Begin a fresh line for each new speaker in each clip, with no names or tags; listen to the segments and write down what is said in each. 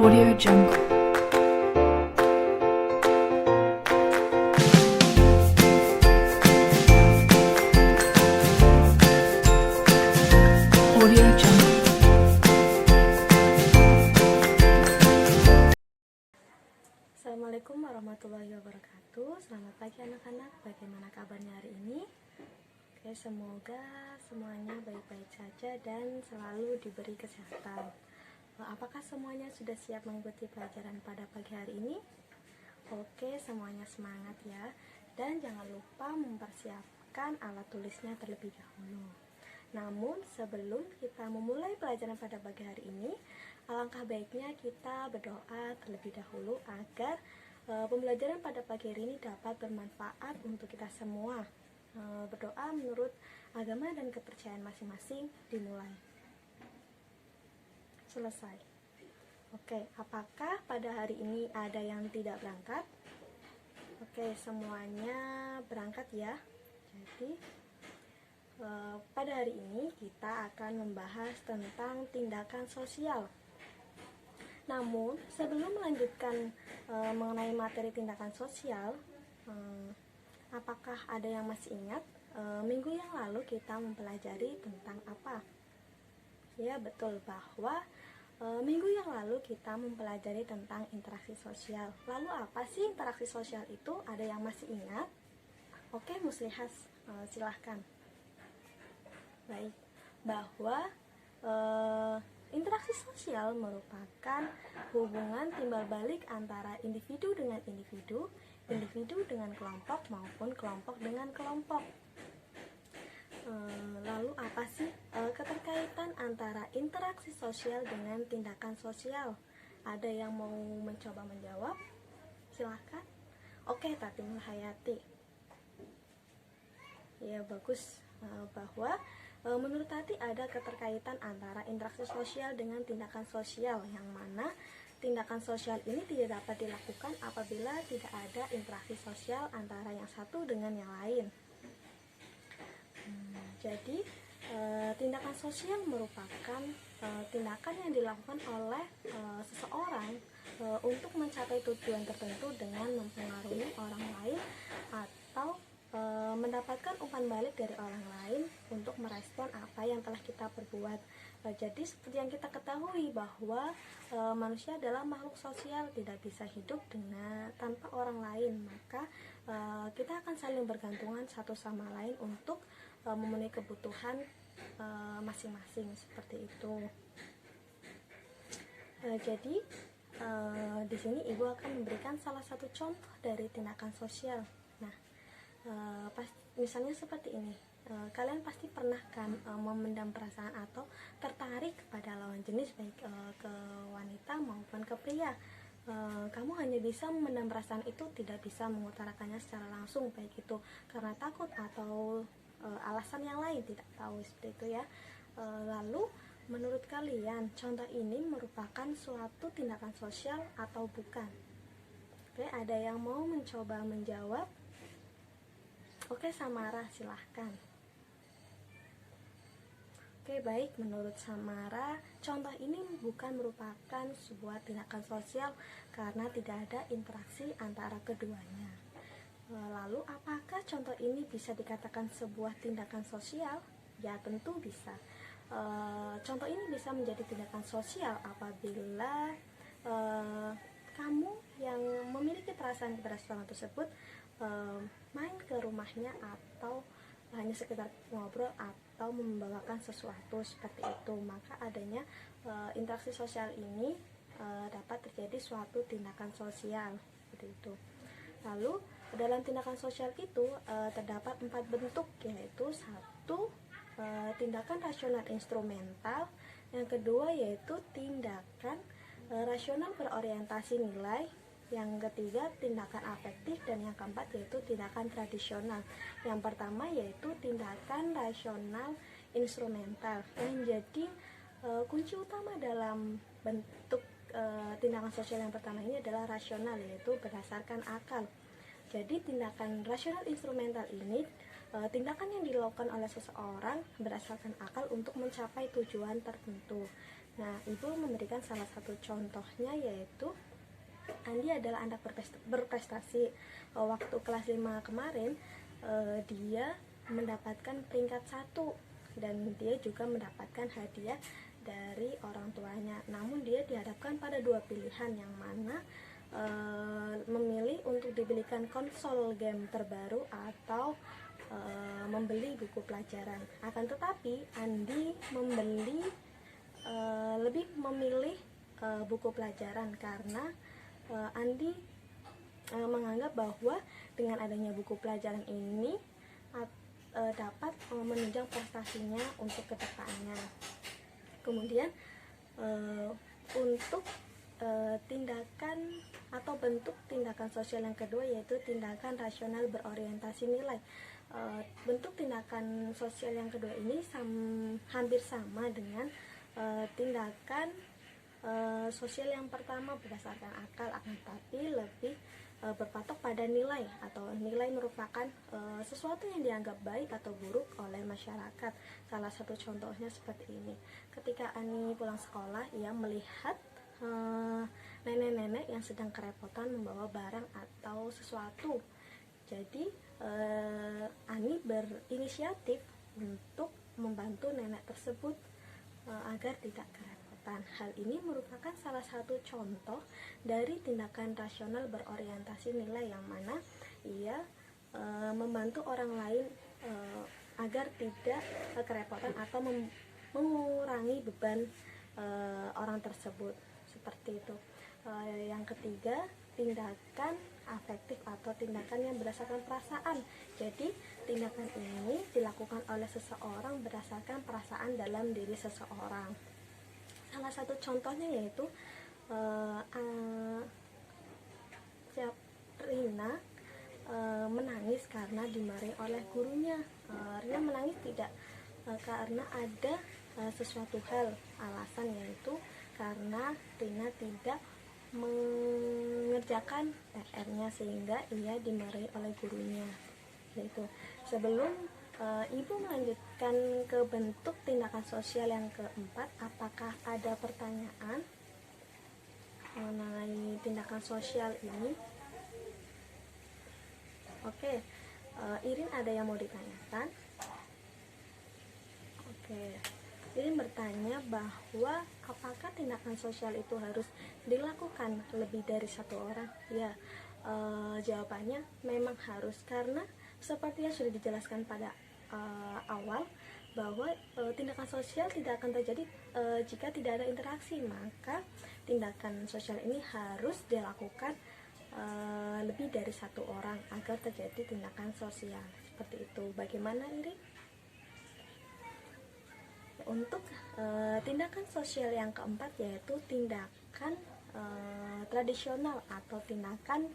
Audio Jungle. Audio Jungle.
Assalamualaikum warahmatullahi wabarakatuh. Selamat pagi anak-anak. Bagaimana kabarnya hari ini? Oke, semoga semuanya baik-baik saja dan selalu diberi kesehatan. Apakah semuanya sudah siap mengikuti pelajaran pada pagi hari ini? Oke, semuanya semangat ya. Dan jangan lupa mempersiapkan alat tulisnya terlebih dahulu. Namun sebelum kita memulai pelajaran pada pagi hari ini, alangkah baiknya kita berdoa terlebih dahulu agar pembelajaran pada pagi hari ini dapat bermanfaat untuk kita semua. Berdoa menurut agama dan kepercayaan masing-masing dimulai. Selesai. Oke, apakah pada hari ini ada yang tidak berangkat? Oke, semuanya berangkat ya. Jadi pada hari ini kita akan membahas tentang tindakan sosial. Namun sebelum melanjutkan mengenai materi tindakan sosial, apakah ada yang masih ingat minggu yang lalu kita mempelajari tentang apa? Ya, betul, bahwa minggu yang lalu kita mempelajari tentang interaksi sosial. Lalu apa sih interaksi sosial itu? Ada yang masih ingat? Oke, Muslihas, silahkan. Baik, bahwa interaksi sosial merupakan hubungan timbal balik antara individu dengan individu, individu dengan kelompok maupun kelompok dengan kelompok. Lalu apa sih keterkaitan antara interaksi sosial dengan tindakan sosial? Ada yang mau mencoba menjawab? Silahkan. Oke, Tatimul Hayati. Ya, bagus. Bahwa menurut Tati ada keterkaitan antara interaksi sosial dengan tindakan sosial, yang mana tindakan sosial ini tidak dapat dilakukan apabila tidak ada interaksi sosial antara yang satu dengan yang lain. Jadi tindakan sosial merupakan tindakan yang dilakukan oleh seseorang untuk mencapai tujuan tertentu dengan mempengaruhi orang lain atau mendapatkan umpan balik dari orang lain untuk merespon apa yang telah kita perbuat. Jadi seperti yang kita ketahui bahwa manusia adalah makhluk sosial, tidak bisa hidup tanpa orang lain. Maka kita akan saling bergantungan satu sama lain untuk memenuhi kebutuhan masing-masing, seperti itu. Jadi di sini Ibu akan memberikan salah satu contoh dari tindakan sosial. Nah, misalnya seperti ini. Kalian pasti pernah kan memendam perasaan atau tertarik kepada lawan jenis, baik ke wanita maupun ke pria. Kamu hanya bisa memendam perasaan itu, tidak bisa mengutarakannya secara langsung, baik itu karena takut atau alasan yang lain, tidak tahu, seperti itu ya. Lalu menurut kalian contoh ini merupakan suatu tindakan sosial atau bukan? Oke, ada yang mau mencoba menjawab? Oke, Samara, silahkan. Oke, baik, menurut Samara contoh ini bukan merupakan sebuah tindakan sosial karena tidak ada interaksi antara keduanya. Lalu apakah contoh ini bisa dikatakan sebuah tindakan sosial? Ya, tentu bisa. Contoh ini bisa menjadi tindakan sosial apabila kamu yang memiliki perasaan kepada seorang tersebut main ke rumahnya atau hanya sekedar ngobrol atau membawakan sesuatu, seperti itu. Maka adanya interaksi sosial ini dapat terjadi suatu tindakan sosial, seperti itu. Lalu dalam tindakan sosial itu terdapat 4 bentuk, yaitu satu, tindakan rasional instrumental, yang kedua yaitu tindakan rasional berorientasi nilai, yang ketiga tindakan afektif, dan yang keempat yaitu tindakan tradisional. Yang pertama yaitu tindakan rasional instrumental. Yang menjadi kunci utama dalam bentuk tindakan sosial yang pertama ini adalah rasional, yaitu berdasarkan akal. Jadi tindakan rasional instrumental ini tindakan yang dilakukan oleh seseorang berdasarkan akal untuk mencapai tujuan tertentu. Nah, Ibu memberikan salah satu contohnya, yaitu Andi adalah anak berprestasi. Waktu kelas 5 kemarin, dia mendapatkan peringkat 1 dan dia juga mendapatkan hadiah dari orang tuanya. Namun dia dihadapkan pada dua pilihan, yang mana memilih untuk dibelikan konsol game terbaru atau membeli buku pelajaran. Akan tetapi Andi lebih memilih buku pelajaran karena Andi menganggap bahwa dengan adanya buku pelajaran ini dapat menunjang prestasinya untuk kedepannya. Kemudian untuk tindakan atau bentuk tindakan sosial yang kedua, yaitu tindakan rasional berorientasi nilai. Bentuk tindakan sosial yang kedua ini hampir sama dengan tindakan sosial yang pertama berdasarkan akal, akan tetapi lebih berpatok pada nilai, atau nilai merupakan sesuatu yang dianggap baik atau buruk oleh masyarakat. Salah satu contohnya seperti ini. Ketika Ani pulang sekolah, ia melihat nenek-nenek yang sedang kerepotan membawa barang atau sesuatu. Jadi Ani berinisiatif untuk membantu nenek tersebut agar tidak kerepotan. Hal ini merupakan salah satu contoh dari tindakan rasional berorientasi nilai, yang mana ia membantu orang lain agar tidak kerepotan atau mengurangi beban orang tersebut. Seperti itu. Yang ketiga, tindakan afektif atau tindakan yang berdasarkan perasaan. Jadi tindakan ini dilakukan oleh seseorang berdasarkan perasaan dalam diri seseorang. Salah satu contohnya yaitu Rina menangis karena dimarahi oleh gurunya. Rina menangis tidak karena ada sesuatu hal, alasan yaitu karena Rina tidak mengerjakan PR-nya sehingga ia dimarahi oleh gurunya. Yaitu sebelum Ibu melanjutkan ke bentuk tindakan sosial yang keempat, apakah ada pertanyaan mengenai tindakan sosial ini? Oke, Irin ada yang mau ditanyakan? Oke, Irin bertanya bahwa apakah tindakan sosial itu harus dilakukan lebih dari satu orang? Ya, jawabannya memang harus, karena seperti yang sudah dijelaskan pada awal, bahwa tindakan sosial tidak akan terjadi jika tidak ada interaksi. Maka tindakan sosial ini harus dilakukan lebih dari satu orang agar terjadi tindakan sosial. Seperti itu. Bagaimana Iri? Untuk tindakan sosial yang keempat, yaitu tindakan tradisional atau tindakan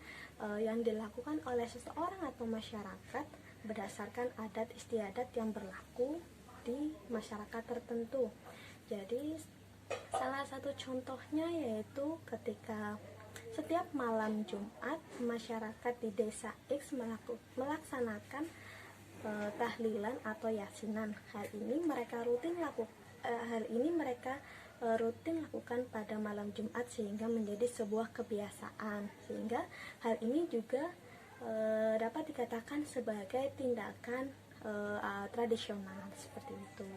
yang dilakukan oleh seseorang atau masyarakat berdasarkan adat istiadat yang berlaku di masyarakat tertentu. Jadi salah satu contohnya yaitu ketika setiap malam Jumat masyarakat di desa X melaksanakan tahlilan atau yasinan. Hal ini mereka rutin lakukan pada malam Jumat sehingga menjadi sebuah kebiasaan. Sehingga hal ini juga dapat dikatakan sebagai tindakan tradisional, seperti itu.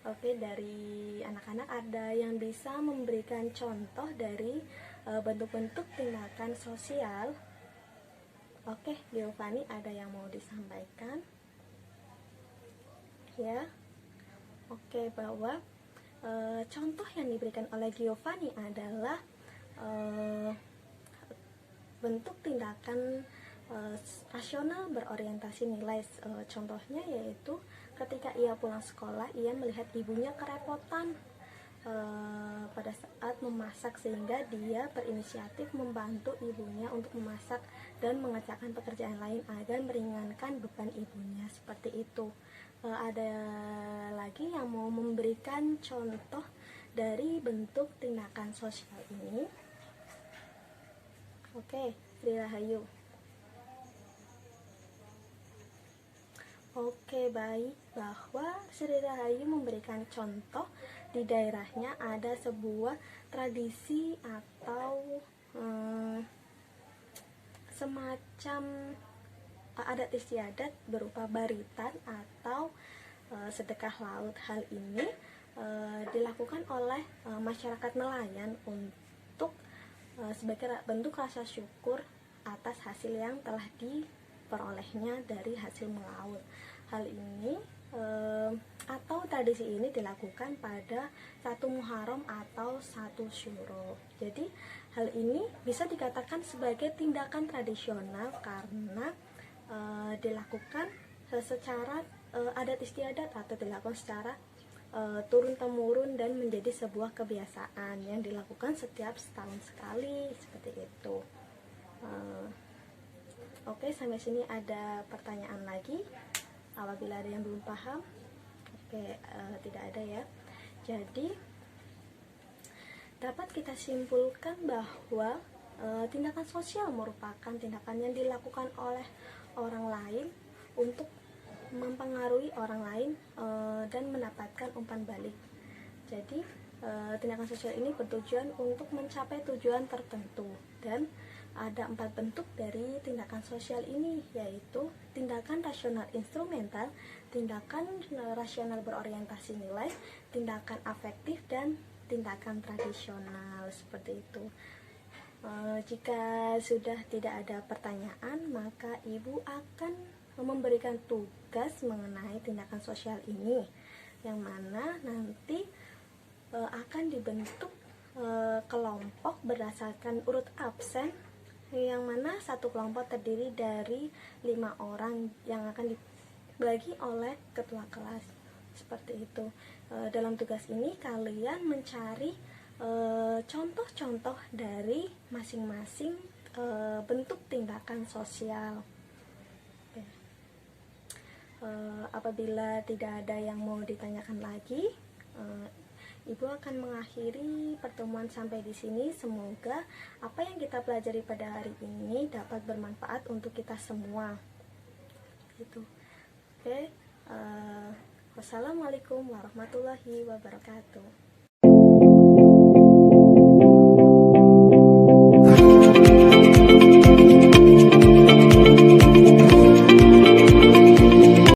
Oke, dari anak-anak ada yang bisa memberikan contoh dari bentuk-bentuk tindakan sosial? Oke, Giovanni ada yang mau disampaikan? Ya. Oke, bahwa contoh yang diberikan oleh Giovanni adalah bentuk tindakan rasional berorientasi nilai. Contohnya yaitu ketika ia pulang sekolah, ia melihat ibunya kerepotan pada saat memasak, sehingga dia berinisiatif membantu ibunya untuk memasak dan mengerjakan pekerjaan lain agar meringankan beban ibunya. Seperti itu. Ada lagi yang mau memberikan contoh dari bentuk tindakan sosial ini? Oke, Sri Rahayu. Oke, baik, bahwa Sri Rahayu memberikan contoh di daerahnya ada sebuah tradisi atau semacam adat istiadat berupa baritan atau sedekah laut. Hal ini dilakukan oleh masyarakat nelayan untuk sebagai bentuk rasa syukur atas hasil yang telah diperolehnya dari hasil melaut. Hal ini atau tradisi ini dilakukan pada 1 Muharram atau 1 Syuro. Jadi hal ini bisa dikatakan sebagai tindakan tradisional karena dilakukan secara adat istiadat atau dilakukan secara turun temurun dan menjadi sebuah kebiasaan yang dilakukan setiap setahun sekali, seperti itu. Oke, sampai sini ada pertanyaan lagi. Apabila ada yang belum paham, tidak ada ya. Jadi dapat kita simpulkan bahwa tindakan sosial merupakan tindakan yang dilakukan oleh orang lain untuk mempengaruhi orang lain dan mendapatkan umpan balik. Jadi tindakan sosial ini bertujuan untuk mencapai tujuan tertentu, dan ada 4 bentuk dari tindakan sosial ini, yaitu tindakan rasional instrumental, tindakan rasional berorientasi nilai, tindakan afektif, dan tindakan tradisional, seperti itu. Jika sudah tidak ada pertanyaan, maka Ibu akan memberikan tugas mengenai tindakan sosial ini, yang mana nanti akan dibentuk kelompok berdasarkan urut absen, yang mana satu kelompok terdiri dari 5 orang yang akan dibagi oleh ketua kelas, seperti itu. Dalam tugas ini kalian mencari contoh-contoh dari masing-masing bentuk tindakan sosial. Apabila tidak ada yang mau ditanyakan lagi, Ibu akan mengakhiri pertemuan sampai di sini. Semoga apa yang kita pelajari pada hari ini dapat bermanfaat untuk kita semua. Gitu. Wassalamualaikum warahmatullahi wabarakatuh.